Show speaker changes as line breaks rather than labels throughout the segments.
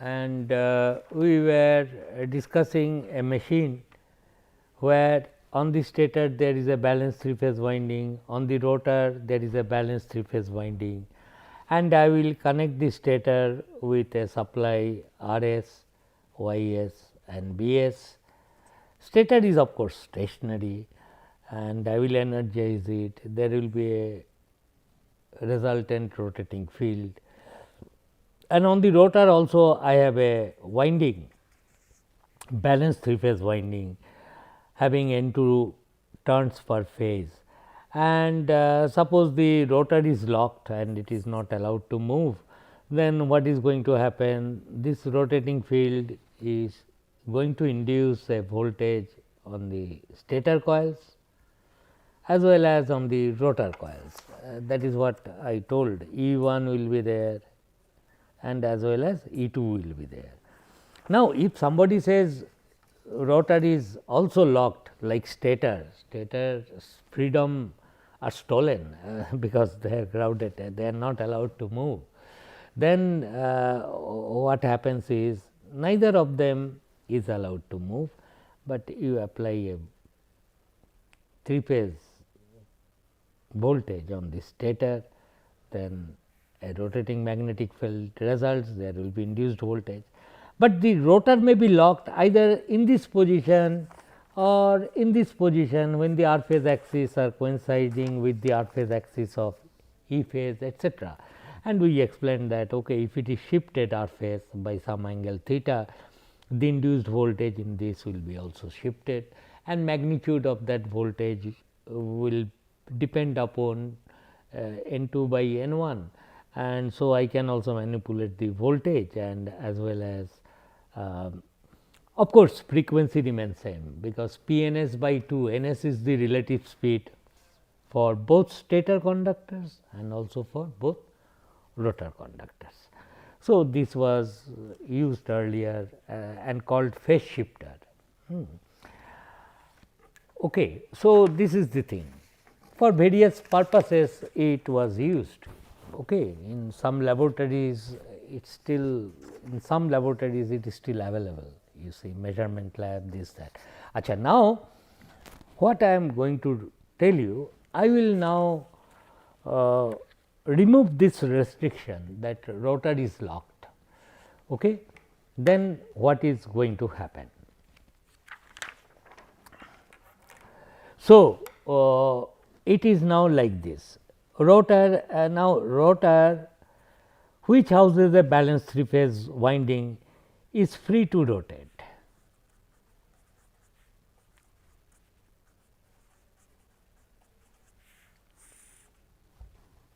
And we were discussing a machine where on the stator there is a balanced 3-phase winding, on the rotor there is a balanced 3-phase winding, and I will connect the stator with a supply R s, Y s and B s. Stator is of course stationary and I will energize it. There will be a resultant rotating field, and on the rotor also I have a winding, balanced 3-phase winding having N2 turns per phase, and suppose the rotor is locked and it is not allowed to move, then what is going to happen? This rotating field is going to induce a voltage on the stator coils as well as on the rotor coils. That is what I told, E 1 will be there and as well as E 2 will be there. Now, if somebody says rotor is also locked like stator, stator's freedom are stolen because they are crowded, they are not allowed to move, then what happens is neither of them is allowed to move, but you apply a 3-phase voltage on the stator, then a rotating magnetic field results, there will be induced voltage. But the rotor may be locked either in this position or in this position when the R phase axis are coinciding with the R phase axis of E phase, etc. And we explained that if it is shifted R phase by some angle theta, the induced voltage in this will be also shifted, and magnitude of that voltage will depend upon N 2 by N 1, and so I can also manipulate the voltage and as well as of course, frequency remains same, because P n s by 2, n s is the relative speed for both stator conductors and also for both rotor conductors. So, this was used earlier and called phase shifter. Okay. So, this is the thing, for various purposes it was used. Okay. In some laboratories it is still, in some laboratories it is still available, you see, measurement lab, this that. Achha, now, what I am going to tell you, I will now remove this restriction that rotor is locked. Okay. Then what is going to happen? So, it is now like this, rotor now rotor which houses a balanced 3-phase winding is free to rotate.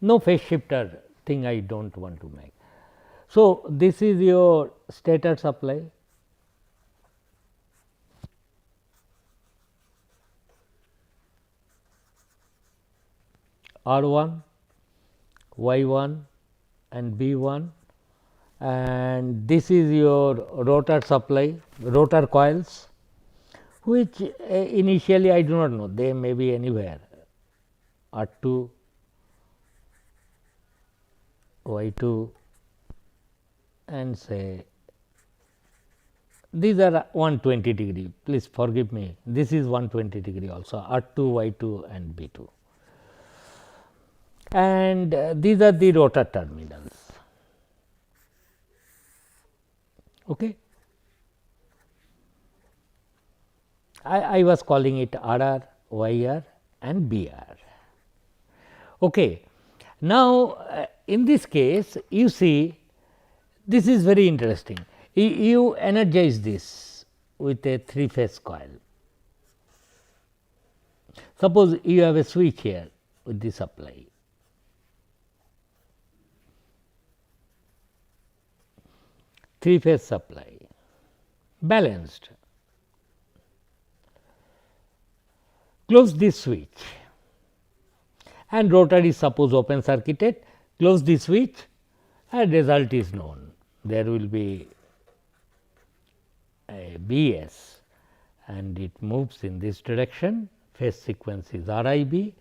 No phase shifter thing I do not want to make. So, this is your stator supply, R 1, Y 1 and B 1, and this is your rotor supply, rotor coils, which initially I do not know, they may be anywhere, R 2, Y 2 and say these are 120 degree, please forgive me, this is 120 degree also, R 2, Y 2 and B 2, and these are the rotor terminals. Okay. I was calling it RR, YR and BR. Okay. Now, in this case you see this is very interesting, you energize this with a 3-phase coil. Suppose you have a switch here with the supply, three-phase supply balanced, close this switch and rotor is suppose open circuited, close the switch and result is known. There will be a B s and it moves in this direction, phase sequence is R I B,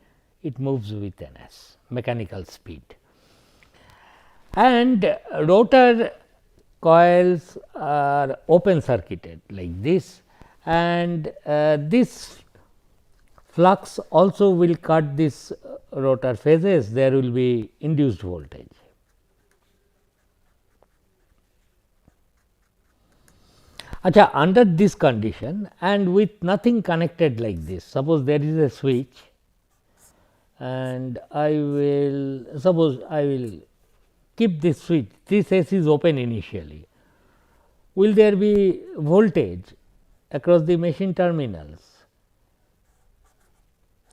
it moves with N s, mechanical speed, and rotor coils are open circuited like this, and this flux also will cut this rotor phases, there will be induced voltage. Acha, under this condition and with nothing connected like this, suppose there is a switch and I will keep this switch, this S is open initially. Will there be voltage across the machine terminals?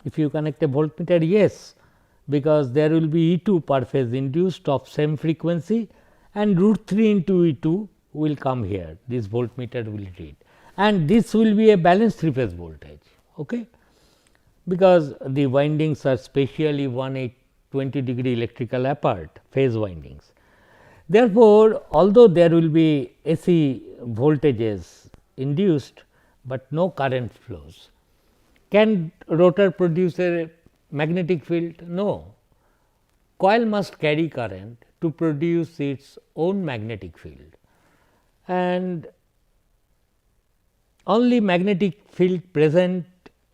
If you connect a voltmeter, yes, because there will be E 2 per phase induced of same frequency and root 3 into E 2 will come here, this voltmeter will read, and this will be a balanced 3 phase voltage, okay, because the windings are spatially 120 degree electrical apart, phase windings. Therefore, although there will be AC voltages induced, but no current flows. Can rotor produce a magnetic field? No. Coil must carry current to produce its own magnetic field, and only magnetic field present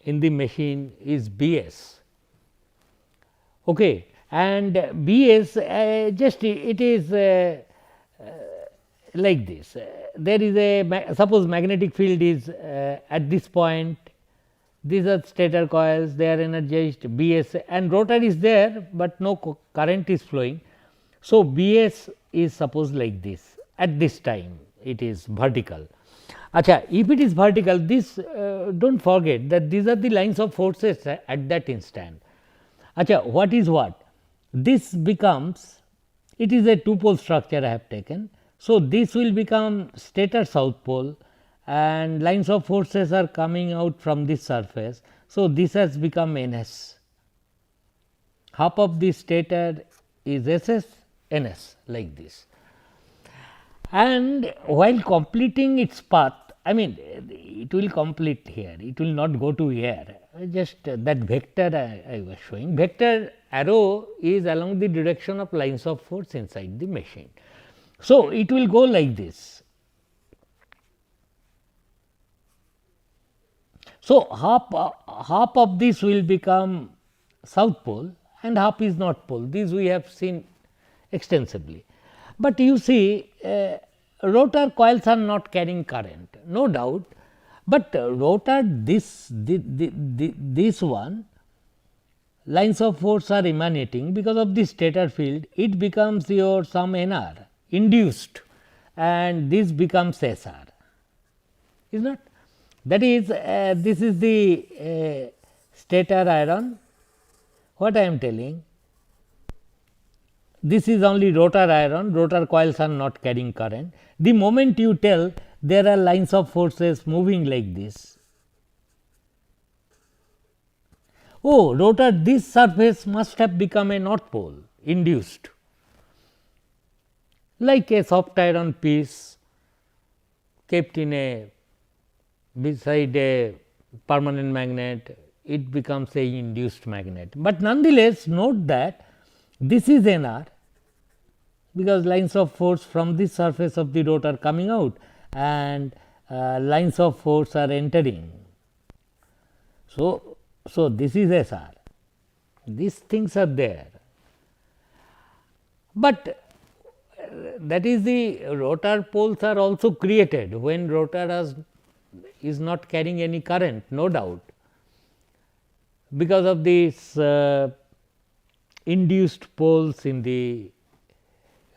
in the machine is Bs. Okay. And Bs just it is like this. There is a suppose magnetic field is at this point, these are stator coils, they are energized Bs, and rotor is there, but no current is flowing. So, Bs is suppose like this, at this time it is vertical. Acha, if it is vertical, this do not forget that these are the lines of forces at that instant. Acha, what is what? This becomes, it is a two pole structure I have taken. So, this will become stator south pole and lines of forces are coming out from this surface. So, this has become Ns, half of the stator is Ss, Ns like this, and while completing its path, I mean it will complete here, it will not go to here, just that vector I was showing, vector arrow is along the direction of lines of force inside the machine. So, it will go like this. So, half of this will become south pole and half is north pole, this we have seen extensively. But you see rotor coils are not carrying current, no doubt, but rotor this one lines of force are emanating because of the stator field, it becomes your some Nr induced and this becomes Sr, is not. That is this is the stator iron, what I am telling, this is only rotor iron, rotor coils are not carrying current. The moment you tell there are lines of forces moving like this, oh, rotor this surface must have become a north pole induced, like a soft iron piece kept in a beside a permanent magnet, it becomes a induced magnet. But nonetheless, note that this is Nr because lines of force from this surface of the rotor coming out and lines of force are entering. So, this is Sr, these things are there, but that is the rotor poles are also created when rotor is not carrying any current, no doubt, because of these induced poles in the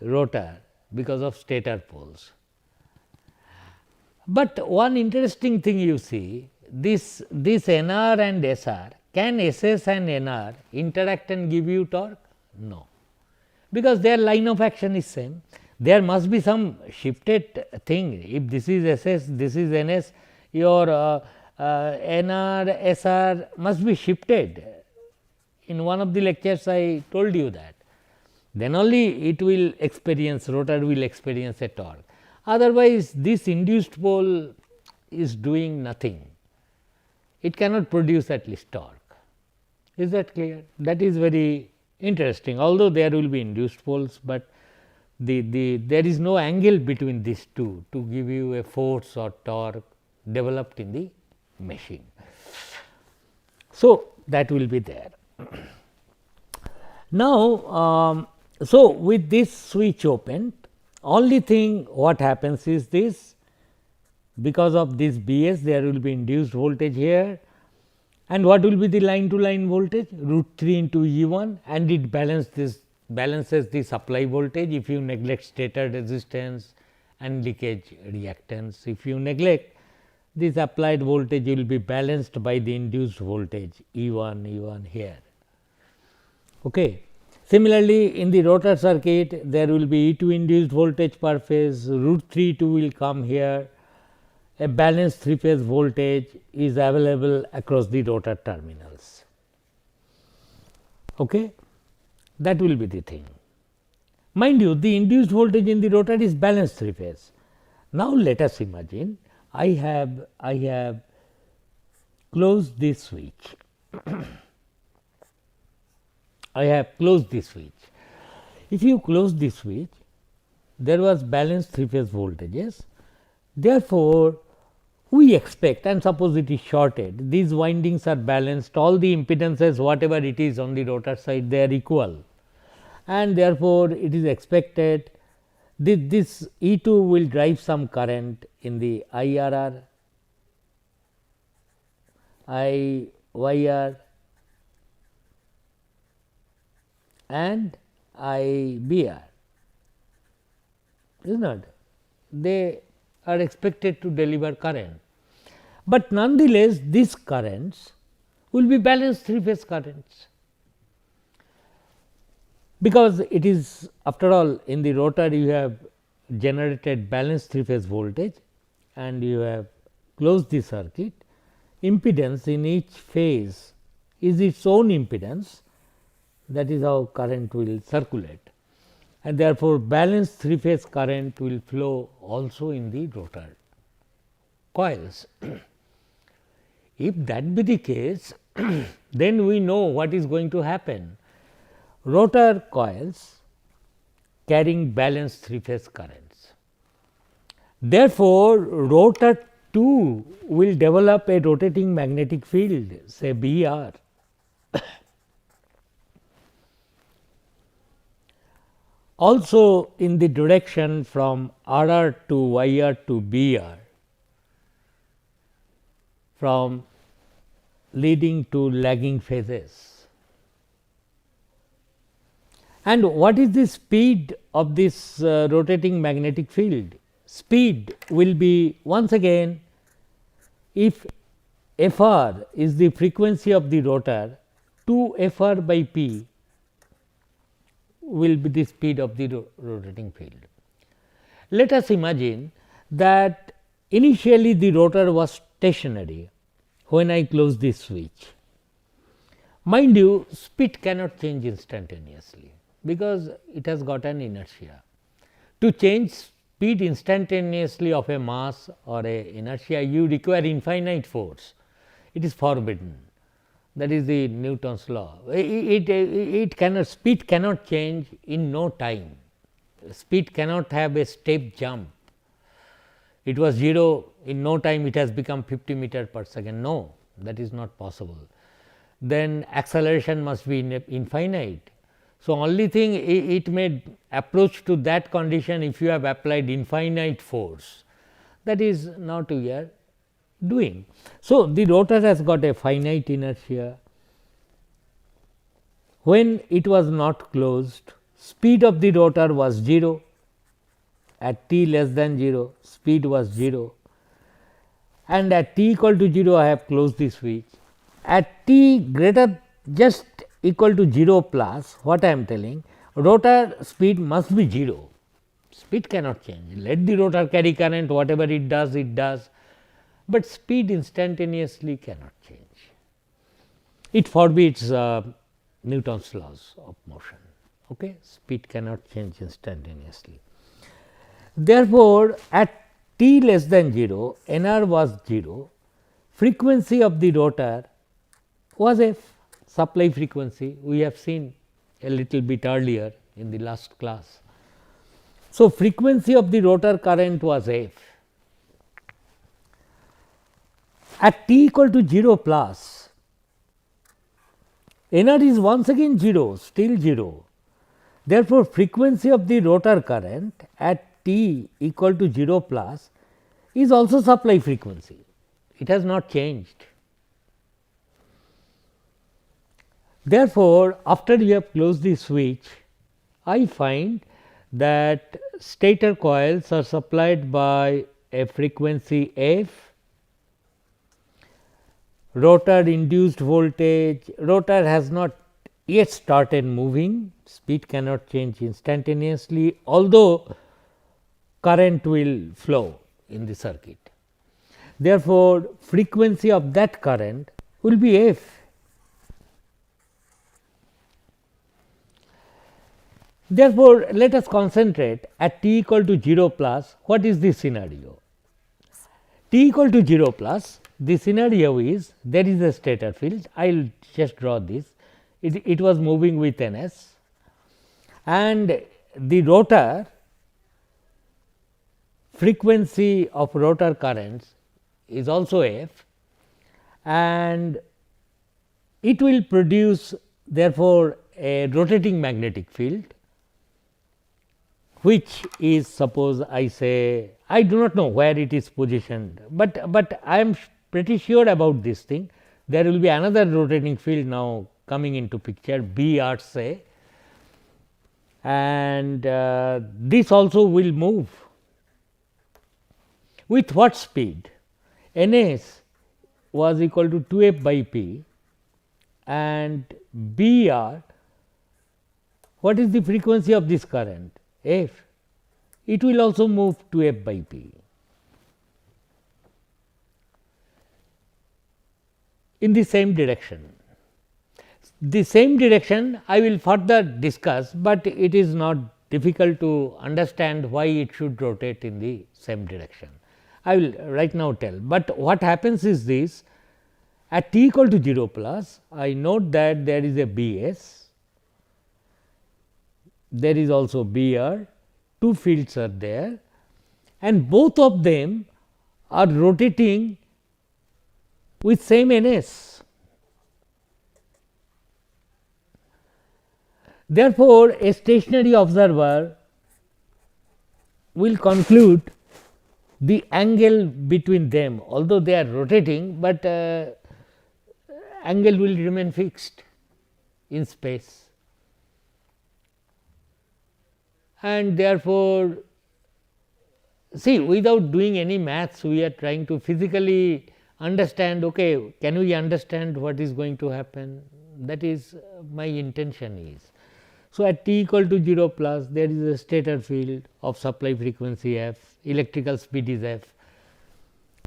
rotor because of stator poles. But one interesting thing you see, this Nr and Sr, can Ss and Nr interact and give you torque? No, because their line of action is same. There must be some shifted thing, if this is Ss, this is Ns, your Nr, Sr must be shifted. In one of the lectures I told you that, then only it will experience, rotor will experience a torque. Otherwise, this induced pole is doing nothing, it cannot produce at least torque. Is that clear? That is very interesting, although there will be induced poles, but there is no angle between these two to give you a force or torque developed in the machine. So, that will be there. Now, so with this switch open, only thing what happens is this, because of this B s there will be induced voltage here, and what will be the line to line voltage? Root 3 into E 1, and it balances the supply voltage if you neglect stator resistance and leakage reactance. If you neglect, this applied voltage will be balanced by the induced voltage E 1 here. Okay. Similarly, in the rotor circuit there will be E 2 induced voltage per phase, root 3 2 will come here, a balanced 3 phase voltage is available across the rotor terminals. Okay. That will be the thing. Mind you, the induced voltage in the rotor is balanced 3 phase. Now, let us imagine I have closed this switch. I have closed this switch. If you close this switch, there was balanced 3 phase voltages. Therefore, we expect, and suppose it is shorted, these windings are balanced, all the impedances whatever it is on the rotor side they are equal, and therefore, it is expected this E 2 will drive some current in the IRR, IYR and IBR, is not, they are expected to deliver current, but nonetheless these currents will be balanced 3 phase currents, because it is after all in the rotor you have generated balanced 3 phase voltage and you have closed the circuit. Impedance in each phase is its own impedance, that is how current will circulate, and therefore, balanced 3 phase current will flow also in the rotor coils. If that be the case, then we know what is going to happen. Rotor coils carrying balanced 3 phase currents. Therefore, rotor 2 will develop a rotating magnetic field, say B r. Also in the direction from R r to Y r to B r, from leading to lagging phases. And what is the speed of this rotating magnetic field? Speed will be once again, if F r is the frequency of the rotor, 2 F r by P will be the speed of the rotating field. Let us imagine that initially the rotor was stationary when I close this switch. Mind you, speed cannot change instantaneously, because it has got an inertia. To change speed instantaneously of a mass or a inertia, you require infinite force. It is forbidden. That is the Newton's law. It cannot, speed cannot change in no time. Speed cannot have a step jump. It was 0, in no time it has become 50 meter per second. No, that is not possible. Then acceleration must be infinite. So, only thing it may approach to that condition if you have applied infinite force. That is not we are doing. So, the rotor has got a finite inertia. When it was not closed, speed of the rotor was 0, at t less than 0, speed was 0, and at t equal to 0 I have closed the switch. At t greater just equal to 0 plus, what I am telling, rotor speed must be 0, speed cannot change. Let the rotor carry current, whatever it does, but speed instantaneously cannot change. It forbids Newton's laws of motion. Okay? Speed cannot change instantaneously. Therefore, at t less than 0, Nr was 0, frequency of the rotor was f, supply frequency, we have seen a little bit earlier in the last class. So, frequency of the rotor current was f. At t equal to 0 plus, NR is once again 0, still 0. Therefore, frequency of the rotor current at t equal to 0 plus is also supply frequency. It has not changed. Therefore, after you have closed the switch, I find that stator coils are supplied by a frequency f, rotor induced voltage, rotor has not yet started moving, speed cannot change instantaneously, although current will flow in the circuit. Therefore, frequency of that current will be f. Therefore, let us concentrate at t equal to 0 plus, what is the scenario? T equal to 0 plus, the scenario is there is a stator field, I will just draw this, it was moving with ns and the rotor frequency of rotor currents is also f and it will produce therefore, a rotating magnetic field, which is suppose I say I do not know where it is positioned, but I am pretty sure about this thing. There will be another rotating field now coming into picture B r say, and this also will move with what speed? Ns was equal to 2 f by p and B r, what is the frequency of this current? F, it will also move 2 f by p. In the same direction. The same direction I will further discuss, but it is not difficult to understand why it should rotate in the same direction. I will right now tell, but what happens is this: at t equal to 0 plus, I note that there is a B s, there is also B r, two fields are there and both of them are rotating with same n s. Therefore, a stationary observer will conclude the angle between them, although they are rotating, but angle will remain fixed in space. And therefore, see, without doing any maths, we are trying to physically understand, okay, can we understand what is going to happen? That is my intention is. So, at t equal to 0 plus, there is a stator field of supply frequency f, electrical speed is f,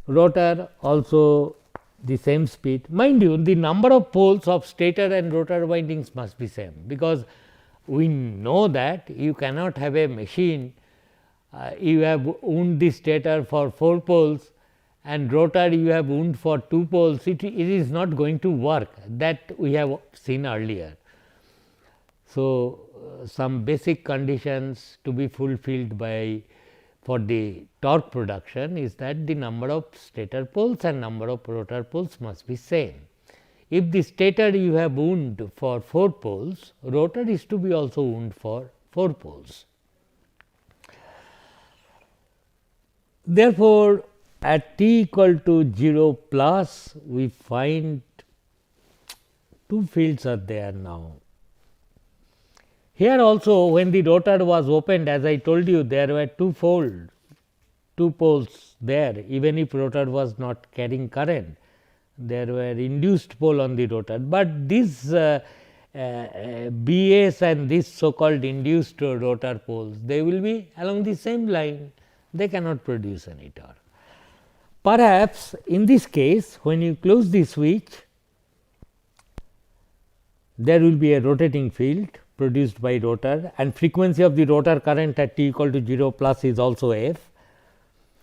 rotor also the same speed. Mind you, the number of poles of stator and rotor windings must be same, because we know that you cannot have a machine, you have wound the stator for 4 poles and rotor you have wound for 2 poles, it is not going to work, that we have seen earlier. So, some basic conditions to be fulfilled by for the torque production is that the number of stator poles and number of rotor poles must be same. If the stator you have wound for 4 poles, rotor is to be also wound for 4 poles. Therefore, at t equal to 0 plus, we find two fields are there now. Here also, when the rotor was opened, as I told you, there were two poles there, even if rotor was not carrying current, there were induced pole on the rotor, but this B s and this so called induced rotor poles, they will be along the same line, they cannot produce any torque. Perhaps in this case, when you close the switch, there will be a rotating field produced by rotor and frequency of the rotor current at t equal to 0 plus is also f,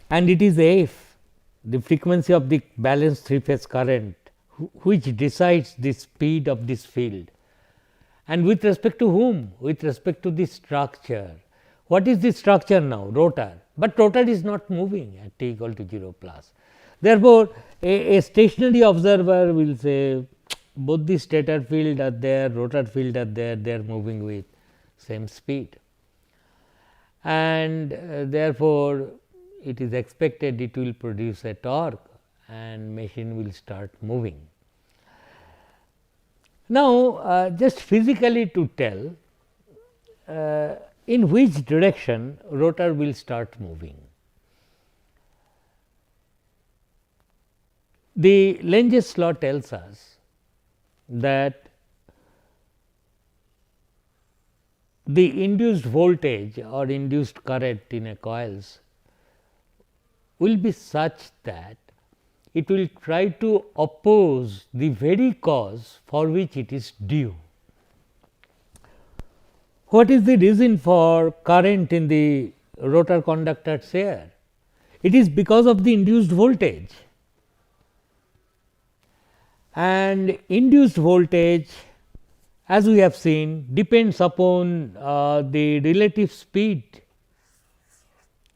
and it is f, the frequency of the balanced 3-phase current, which decides the speed of this field. And with respect to whom? With respect to the structure. what is the structure now? Rotor, but rotor is not moving at t equal to 0 plus. Therefore, a stationary observer will say both the stator field are there, rotor field are there, they are moving with same speed, and therefore, it is expected it will produce a torque and machine will start moving. Now, just physically to tell in which direction rotor will start moving. The Lenge's law tells us that the induced voltage or induced current in a coils will be such that it will try to oppose the very cause for which it is due. What is the reason for current in the rotor conductor's air? It is because of the induced voltage, and induced voltage, as we have seen, depends upon the relative speed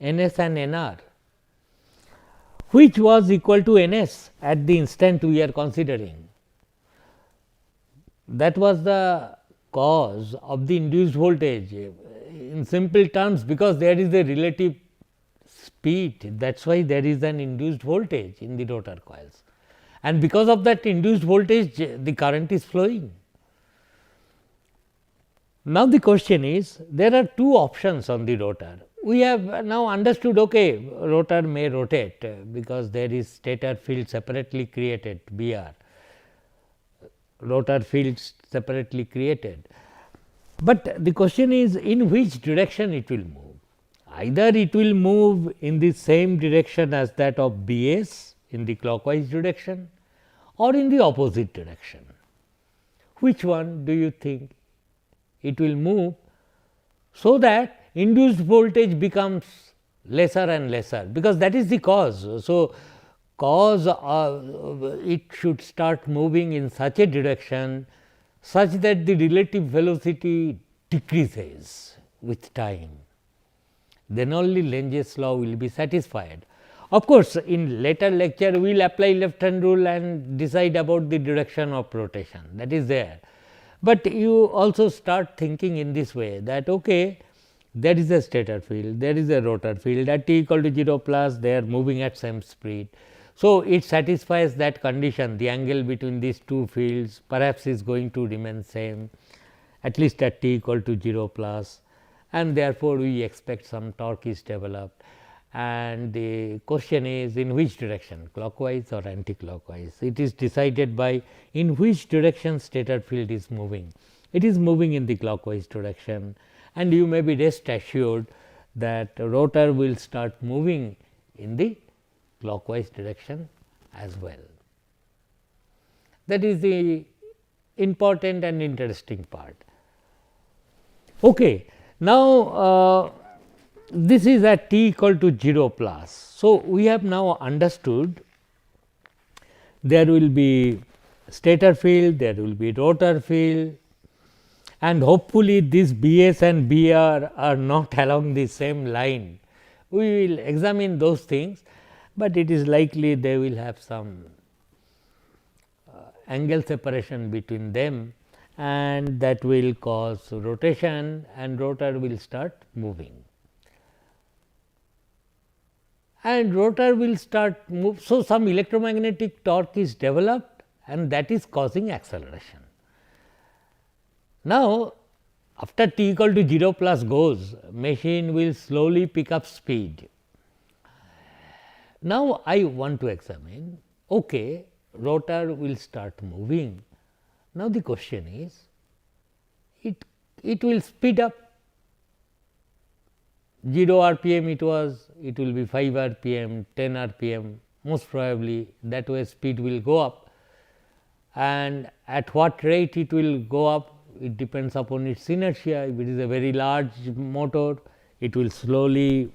ns and nr, which was equal to ns at the instant we are considering. That was the cause of the induced voltage in simple terms, because there is a relative speed, that is why there is an induced voltage in the rotor coils, and because of that induced voltage the current is flowing. Now, the question is, there are two options on the rotor. We have now understood, okay, rotor may rotate because there is stator field separately created Br, rotor fields separately created. But the question is, in which direction it will move? Either it will move in the same direction as that of Bs in the clockwise direction, or in the opposite direction. Which one do you think it will move, so that induced voltage becomes lesser and lesser, because that is the cause. So, cause it should start moving in such a direction such that the relative velocity decreases with time, then only Lenge's law will be satisfied. Of course, in later lecture we will apply left hand rule and decide about the direction of rotation, that is there. But you also start thinking in this way that okay, there is a stator field, there is a rotor field, at t equal to 0 plus they are moving at same speed. So, it satisfies that condition, the angle between these two fields perhaps is going to remain same at least at t equal to 0 plus, and therefore, we expect some torque is developed, and the question is in which direction, clockwise or anti-clockwise. It is decided by in which direction stator field is moving. It is moving in the clockwise direction, and you may be rest assured that rotor will start moving in the clockwise direction as well. That is the important and interesting part. Okay. Now, this is at t equal to 0 plus. So, we have now understood there will be stator field, there will be rotor field, and hopefully, these Bs and Br are not along the same line. We will examine those things, but it is likely they will have some angle separation between them, and that will cause rotation and rotor will start moving. And rotor will start move. So, some electromagnetic torque is developed and that is causing acceleration. Now, after t equal to 0 plus goes, machine will slowly pick up speed. Now, I want to examine, okay, rotor will start moving. Now, the question is, it will speed up 0 rpm it will be 5 rpm, 10 rpm, most probably that way speed will go up, and at what rate it will go up, it depends upon its inertia. If it is a very large motor, it will slowly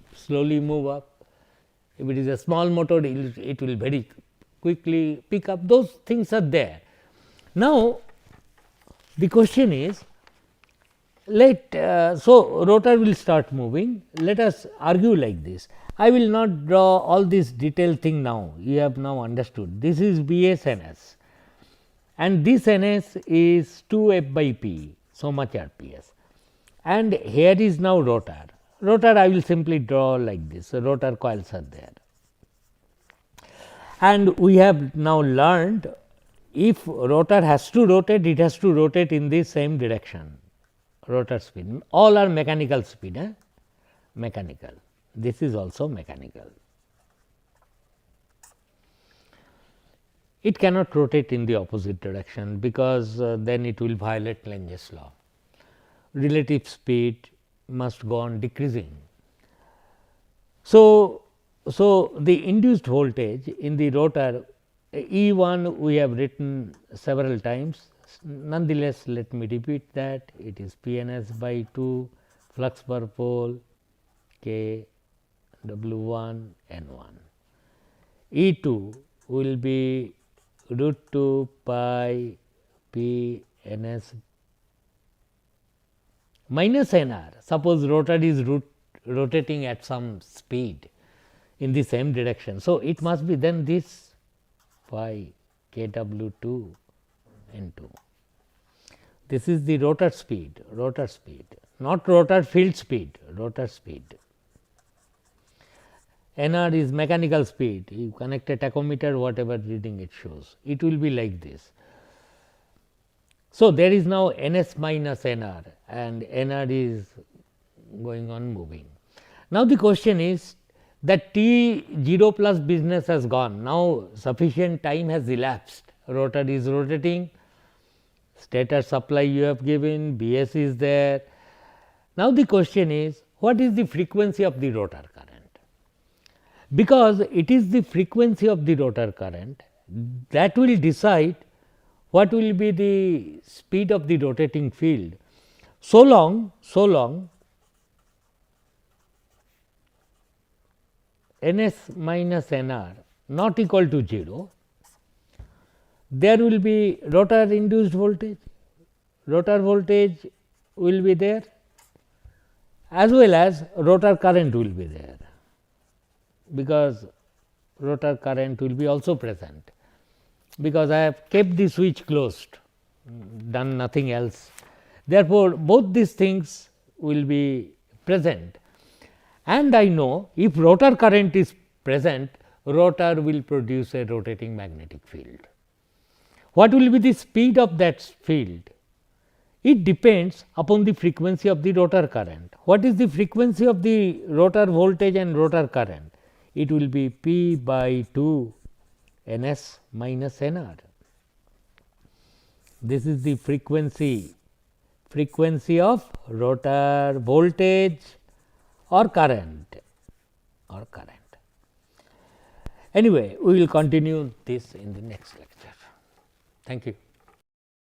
move up. If it is a small motor, it will very quickly pick up. Those things are there. Now, the question is, So rotor will start moving. Let us argue like this. I will not draw all this detailed thing now, you have now understood. This is Bs Ns and this Ns is 2 F by P, so much RPS, and here is now rotor. Rotor I will simply draw like this, so rotor coils are there. And we have now learned if rotor has to rotate, it has to rotate in the same direction, rotor speed. All are mechanical speed, mechanical. This is also mechanical. It cannot rotate in the opposite direction, because then it will violate Lenge's law. Relative speed must go on decreasing. So the induced voltage in the rotor E 1 we have written several times, nonetheless let me repeat that it is P n s by 2 flux per pole K W 1 N 1. E 2 will be root 2 pi P n s minus n r. Suppose rotor is rotating at some speed in the same direction. So, it must be then this pi k w 2 n 2. This is the rotor speed, not rotor field speed, rotor speed. N r is mechanical speed, you connect a tachometer, whatever reading it shows, it will be like this. So, there is now N s minus N r and N r is going on moving. Now, the question is that T 0 plus business has gone, now sufficient time has elapsed, rotor is rotating, stator supply you have given, B s is there. Now, the question is what is the frequency of the rotor current? Because it is the frequency of the rotor current that will decide what will be the speed of the rotating field. So long N s minus N r not equal to 0, there will be rotor induced voltage, rotor voltage will be there as well as rotor current will be there, because rotor current will be also present, because I have kept the switch closed, done nothing else. Therefore, both these things will be present, and I know if rotor current is present, rotor will produce a rotating magnetic field. What will be the speed of that field? It depends upon the frequency of the rotor current. What is the frequency of the rotor voltage and rotor current? It will be P by 2 N s minus N r. This is the frequency of rotor voltage or current. Anyway, we will continue this in the next lecture. Thank you.